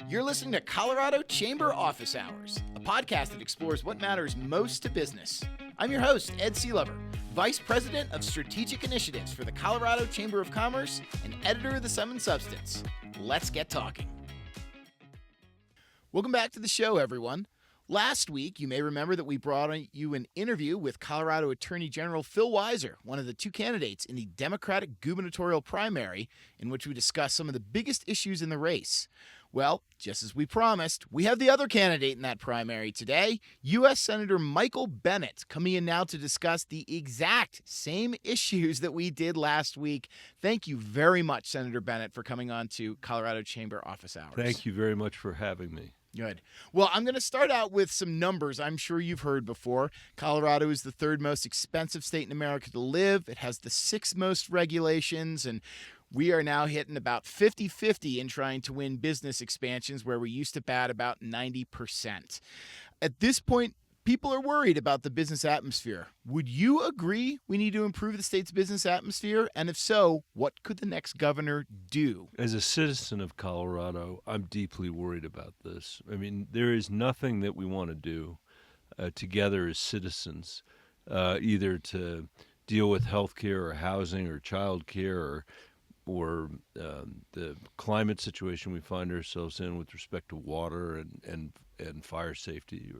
You're listening to Colorado Chamber Office Hours, a podcast that explores what matters most to business. I'm your host, Ed Sealover, Vice President of Strategic Initiatives for the Colorado Chamber of Commerce and editor of the Sum and Substance. Let's get talking. Welcome back to the show, everyone. Last week, you may remember that we brought you an interview with Colorado Attorney General Phil Weiser, one of the two candidates in the Democratic gubernatorial primary, in which we discussed some of the biggest issues in the race. Well, just as we promised, we have the other candidate in that primary today, U.S. Senator Michael Bennet, coming in now to discuss the exact same issues that we did last week. Thank you very much, Senator Bennet, for coming on to Colorado Chamber Office Hours. Thank you very much for having me. Good. Well, I'm going to start out with some numbers I'm sure you've heard before. Colorado is the third most expensive state in America to live. It has the sixth most regulations, and we are now hitting about 50-50 in trying to win business expansions where we used to bat about 90%. At this point, people are worried about the business atmosphere. Would you agree we need to improve the state's business atmosphere? And if so, what could the next governor do? As a citizen of Colorado, I'm deeply worried about this. I mean, there is nothing that we want to do together as citizens, either to deal with health care or housing or child care or the climate situation we find ourselves in with respect to water and fire safety.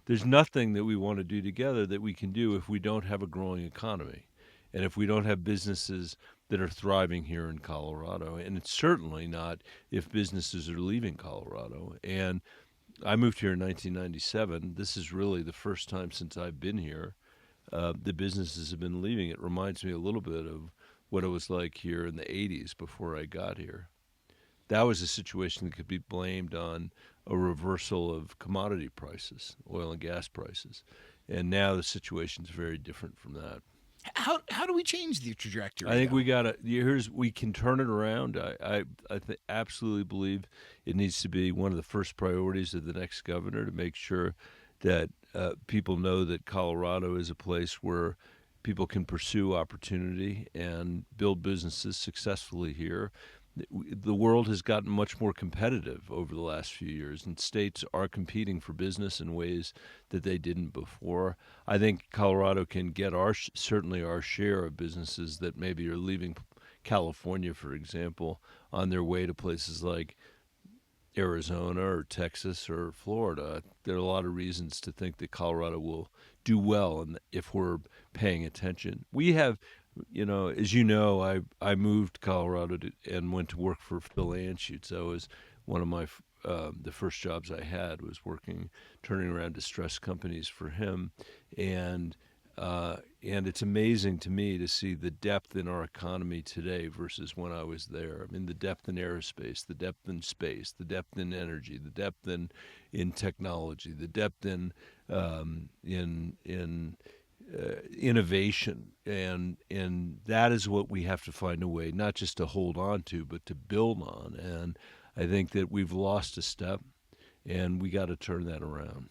There's nothing that we want to do together that we can do if we don't have a growing economy and if we don't have businesses that are thriving here in Colorado. And it's certainly not if businesses are leaving Colorado. And I moved here in 1997. This is really the first time since I've been here the businesses have been leaving. It reminds me a little bit of what it was like here in the 80s before I got here. That was a situation that could be blamed on a reversal of commodity prices, oil and gas prices. And now the situation is very different from that. How do we change the trajectory? I think we can turn it around. I absolutely believe it needs to be one of the first priorities of the next governor to make sure that people know that Colorado is a place where people can pursue opportunity and build businesses successfully here. The world has gotten much more competitive over the last few years, and states are competing for business in ways that they didn't before. I think Colorado can get certainly our share of businesses that maybe are leaving California, for example, on their way to places like Arizona or Texas or Florida. There are a lot of reasons to think that Colorado will do well, and if we're paying attention. We have, as you know, I moved to Colorado and went to work for Phil Anschutz. That was one of my the first jobs I had was turning around distressed companies for him, and it's amazing to me to see the depth in our economy today versus when I was there. I mean, the depth in aerospace, the depth in space, the depth in energy, the depth in technology, the depth in innovation, and that is what we have to find a way not just to hold on to, but to build on. And I think that we've lost a step, and we got to turn that around.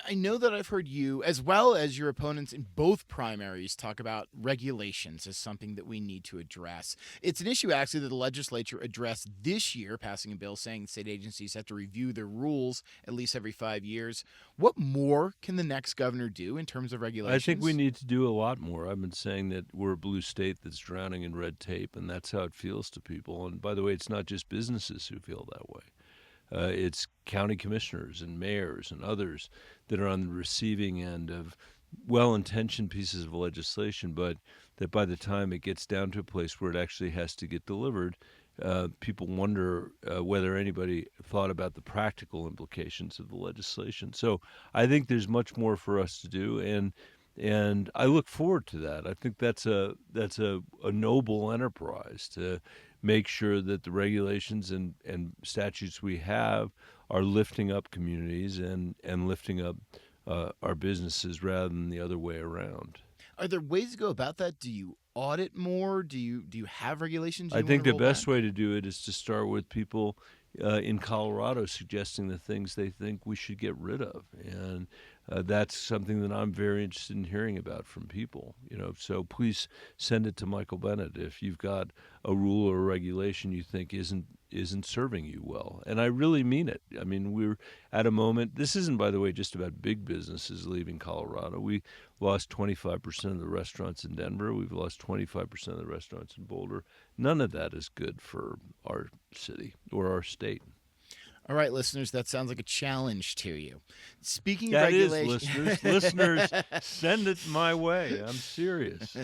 I know that I've heard you, as well as your opponents in both primaries, talk about regulations as something that we need to address. It's an issue, actually, that the legislature addressed this year, passing a bill saying state agencies have to review their rules at least every 5 years. What more can the next governor do in terms of regulations? I think we need to do a lot more. I've been saying that we're a blue state that's drowning in red tape, and that's how it feels to people. And by the way, it's not just businesses who feel that way. It's county commissioners and mayors and others that are on the receiving end of well-intentioned pieces of legislation, but that by the time it gets down to a place where it actually has to get delivered, people wonder whether anybody thought about the practical implications of the legislation. So I think there's much more for us to do, and I look forward to that. I think that's a noble enterprise to make sure that the regulations and statutes we have are lifting up communities and lifting up our businesses rather than the other way around. Are there ways to go about that? Do you audit more? Do you have regulations? I think the best way to do it is to start with people in Colorado suggesting the things they think we should get rid of. And that's something that I'm very interested in hearing about from people. So please send it to Michael Bennett if you've got a rule or a regulation you think isn't serving you well. And I really mean it. I mean, we're at a moment. This isn't, by the way, just about big businesses leaving Colorado. We lost 25% of the restaurants in Denver. We've lost 25% of the restaurants in Boulder. None of that is good for our city or our state. All right, listeners, that sounds like a challenge to you. Speaking of That is, regulation, listeners, send it my way. I'm serious.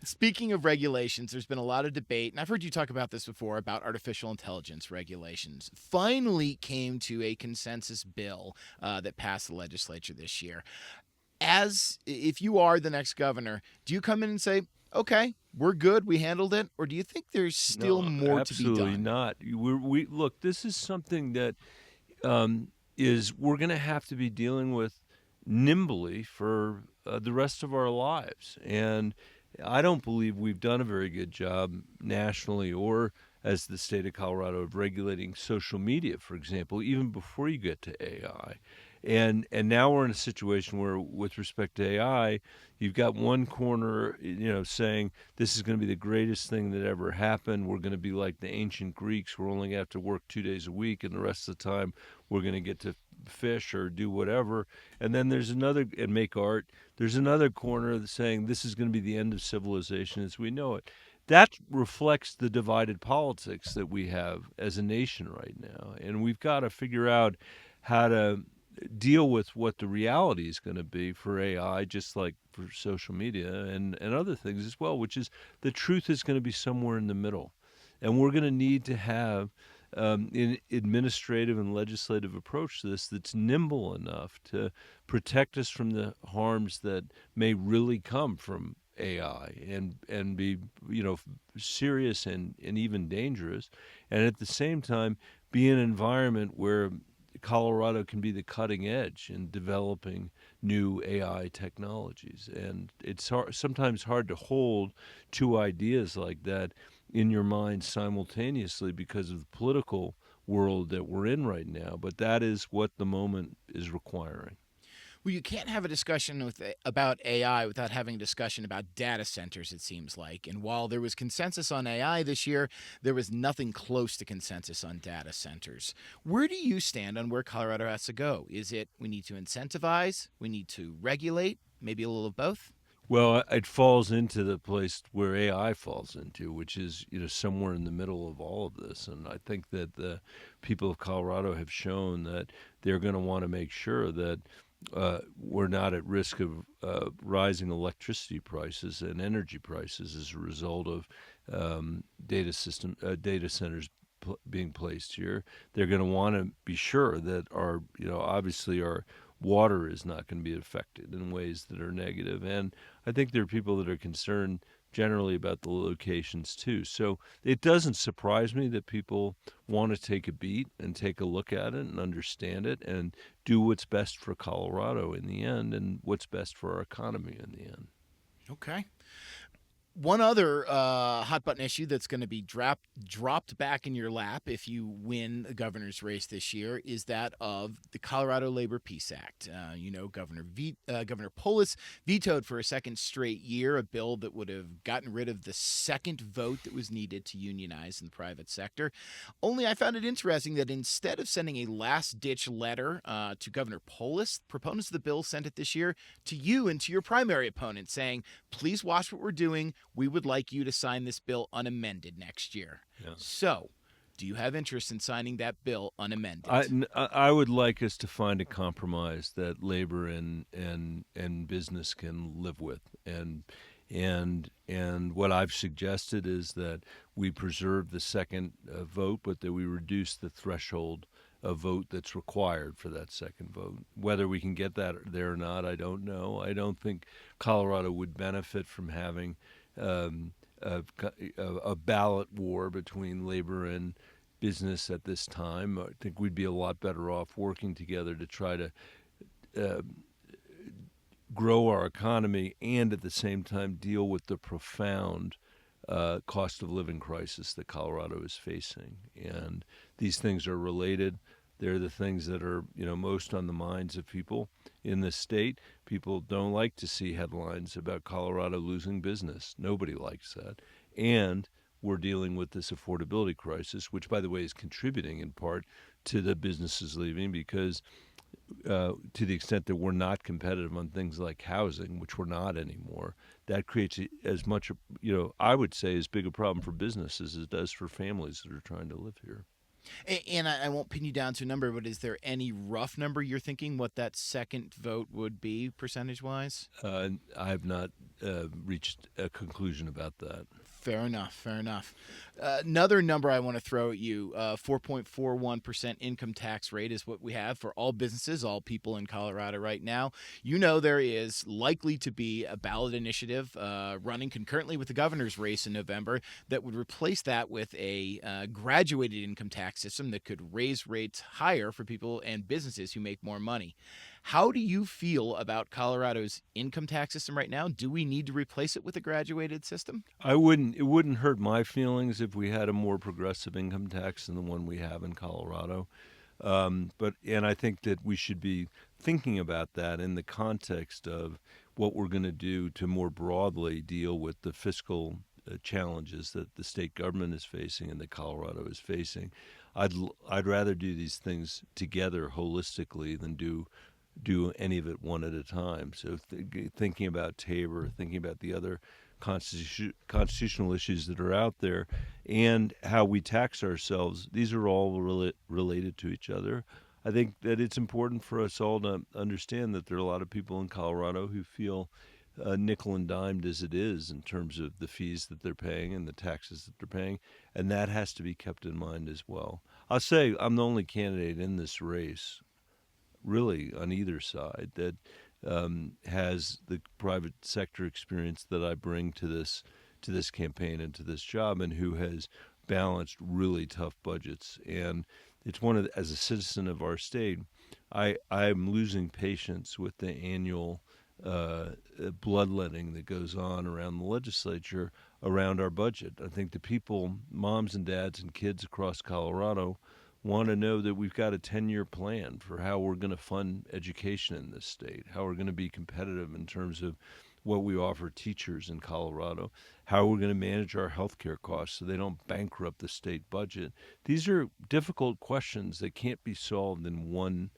Speaking of regulations, there's been a lot of debate, and I've heard you talk about this before, about artificial intelligence regulations. Finally came to a consensus bill that passed the legislature this year. If you are the next governor, do you come in and say, okay, we're good, we handled it, or do you think there's still No, more to be absolutely done? not. We look. This is something that is we're going to have to be dealing with nimbly for the rest of our lives, and I don't believe we've done a very good job nationally or as the state of Colorado of regulating social media, for example, even before you get to AI. And now we're in a situation where, with respect to AI, you've got one corner, saying this is going to be the greatest thing that ever happened. We're going to be like the ancient Greeks. We're only going to have to work 2 days a week, and the rest of the time we're going to get to fish or do whatever. And then there's another, and make art. There's another corner saying this is going to be the end of civilization as we know it. That reflects the divided politics that we have as a nation right now. And we've got to figure out how to deal with what the reality is going to be for AI, just like for social media and other things as well, which is the truth is going to be somewhere in the middle. And we're going to need to have an administrative and legislative approach to this that's nimble enough to protect us from the harms that may really come from AI and be serious and even dangerous, and at the same time be an environment where Colorado can be the cutting edge in developing new AI technologies. And it's sometimes hard to hold two ideas like that in your mind simultaneously because of the political world that we're in right now. But that is what the moment is requiring. Well, you can't have a discussion about AI without having a discussion about data centers, it seems like. And while there was consensus on AI this year, there was nothing close to consensus on data centers. Where do you stand on where Colorado has to go? Is it we need to incentivize, we need to regulate, maybe a little of both? Well, it falls into the place where AI falls into, which is somewhere in the middle of all of this. And I think that the people of Colorado have shown that they're going to want to make sure that we're not at risk of rising electricity prices and energy prices as a result of data centers being placed here. They're going to want to be sure that obviously our water is not going to be affected in ways that are negative. And I think there are people that are concerned generally about the locations too. So it doesn't surprise me that people want to take a beat and take a look at it and understand it and do what's best for Colorado in the end and what's best for our economy in the end. Okay. One other hot button issue that's going to be dropped back in your lap if you win the governor's race this year is that of the Colorado Labor Peace Act. Governor Polis vetoed for a second straight year a bill that would have gotten rid of the second vote that was needed to unionize in the private sector. Only I found it interesting that instead of sending a last-ditch letter to Governor Polis, proponents of the bill sent it this year to you and to your primary opponent saying, please watch what we're doing. We would like you to sign this bill unamended next year. Yeah. So, do you have interest in signing that bill unamended? I would like us to find a compromise that labor and business can live with, and what I've suggested is that we preserve the second vote, but that we reduce the threshold of vote that's required for that second vote. Whether we can get that there or not, I don't know. I don't think Colorado would benefit from having a ballot war between labor and business at this time. I think we'd be a lot better off working together to try to grow our economy and at the same time deal with the profound cost of living crisis that Colorado is facing. And these things are related. They're the things that are, most on the minds of people in the state. People don't like to see headlines about Colorado losing business. Nobody likes that. And we're dealing with this affordability crisis, which, by the way, is contributing in part to the businesses leaving because to the extent that we're not competitive on things like housing, which we're not anymore, that creates as much, I would say as big a problem for businesses as it does for families that are trying to live here. And I won't pin you down to a number, but is there any rough number you're thinking what that second vote would be percentage wise? I have not reached a conclusion about that. Fair enough. Fair enough. Another number I want to throw at you: 4.41% income tax rate is what we have for all businesses, all people in Colorado right now. You know there is likely to be a ballot initiative running concurrently with the governor's race in November that would replace that with a graduated income tax system that could raise rates higher for people and businesses who make more money. How do you feel about Colorado's income tax system right now? Do we need to replace it with a graduated system? It wouldn't hurt my feelings if we had a more progressive income tax than the one we have in Colorado. And I think that we should be thinking about that in the context of what we're going to do to more broadly deal with the fiscal challenges that the state government is facing and that Colorado is facing. I'd rather do these things together holistically than do any of it one at a time. So thinking about Tabor, thinking about the other constitutional issues that are out there, and how we tax ourselves, these are all related to each other. I think that it's important for us all to understand that there are a lot of people in Colorado who feel nickel and dimed as it is in terms of the fees that they're paying and the taxes that they're paying, and that has to be kept in mind as well. I'll say I'm the only candidate in this race really on either side that has the private sector experience that I bring to this campaign and to this job, and who has balanced really tough budgets. And it's as a citizen of our state, I'm losing patience with the annual bloodletting that goes on around the legislature around our budget. I think the people, moms and dads and kids across Colorado, want to know that we've got a 10-year plan for how we're going to fund education in this state, how we're going to be competitive in terms of what we offer teachers in Colorado, how we're going to manage our healthcare costs so they don't bankrupt the state budget. These are difficult questions that can't be solved in one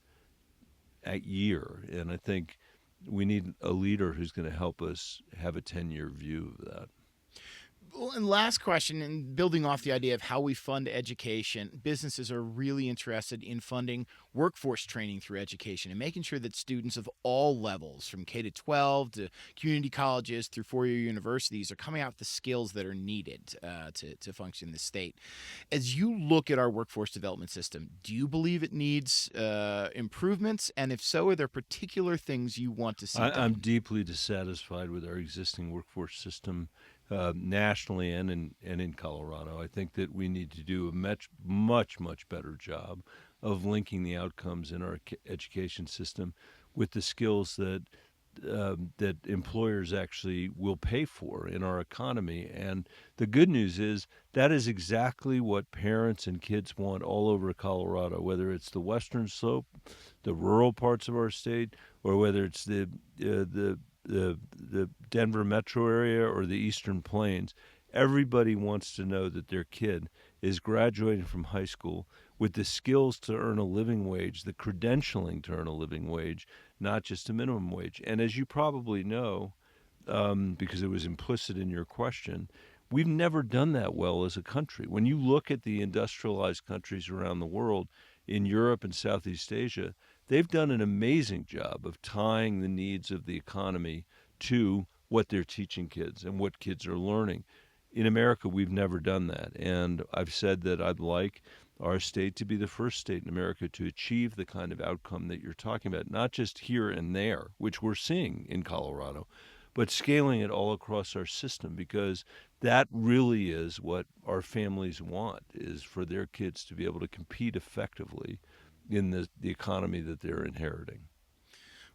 year, and I think we need a leader who's going to help us have a 10-year view of that. Well, and last question, and building off the idea of how we fund education, businesses are really interested in funding workforce training through education and making sure that students of all levels, from K to 12 to community colleges through four-year universities, are coming out with the skills that are needed to function in the state. As you look at our workforce development system, do you believe it needs improvements? And if so, are there particular things you want to see done? I'm deeply dissatisfied with our existing workforce system. Nationally and in Colorado, I think that we need to do a much better job of linking the outcomes in our education system with the skills that employers actually will pay for in our economy. And the good news is that is exactly what parents and kids want all over Colorado, whether it's the western slope, the rural parts of our state, or whether it's the Denver metro area or the Eastern Plains. Everybody wants to know that their kid is graduating from high school with the skills to earn a living wage, the credentialing to earn a living wage, not just a minimum wage. And as you probably know, because it was implicit in your question, we've never done that well as a country. When you look at the industrialized countries around the world, in Europe and Southeast Asia, they've done an amazing job of tying the needs of the economy to what they're teaching kids and what kids are learning. In America, we've never done that. And I've said that I'd like our state to be the first state in America to achieve the kind of outcome that you're talking about, not just here and there, which we're seeing in Colorado, but scaling it all across our system, because that really is what our families want, is for their kids to be able to compete effectively in the economy that they're inheriting.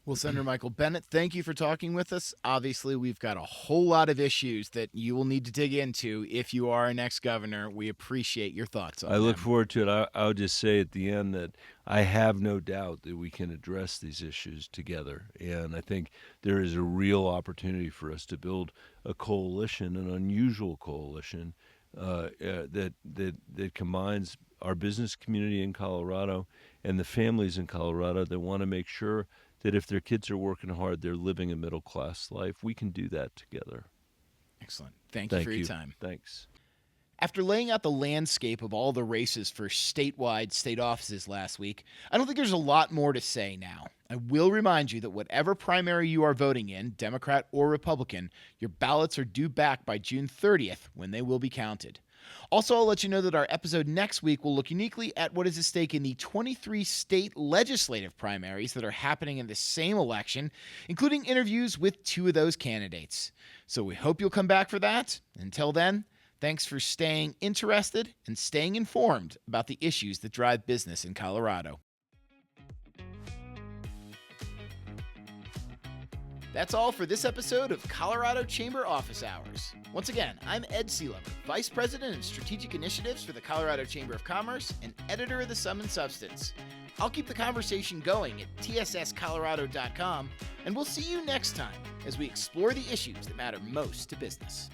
Well, Senator Michael Bennet, thank you for talking with us. Obviously, we've got a whole lot of issues that you will need to dig into if you are our next governor. We appreciate your thoughts on I look them. forward to it. I'll just say at the end that I have no doubt that we can address these issues together. And I think there is a real opportunity for us to build a coalition, an unusual coalition, that combines our business community in Colorado and the families in Colorado that want to make sure that if their kids are working hard, they're living a middle-class life. We can do that together. Excellent. Thank you for your time. Thanks. After laying out the landscape of all the races for statewide state offices last week, I don't think there's a lot more to say now. I will remind you that whatever primary you are voting in, Democrat or Republican, your ballots are due back by June 30th when they will be counted. Also, I'll let you know that our episode next week will look uniquely at what is at stake in the 23 state legislative primaries that are happening in the same election, including interviews with 2 of those candidates. So we hope you'll come back for that. Until then, thanks for staying interested and staying informed about the issues that drive business in Colorado. That's all for this episode of Colorado Chamber Office Hours. Once again, I'm Ed Sealover, Vice President of Strategic Initiatives for the Colorado Chamber of Commerce and editor of the Sum and Substance. I'll keep the conversation going at tsscolorado.com, and we'll see you next time as we explore the issues that matter most to business.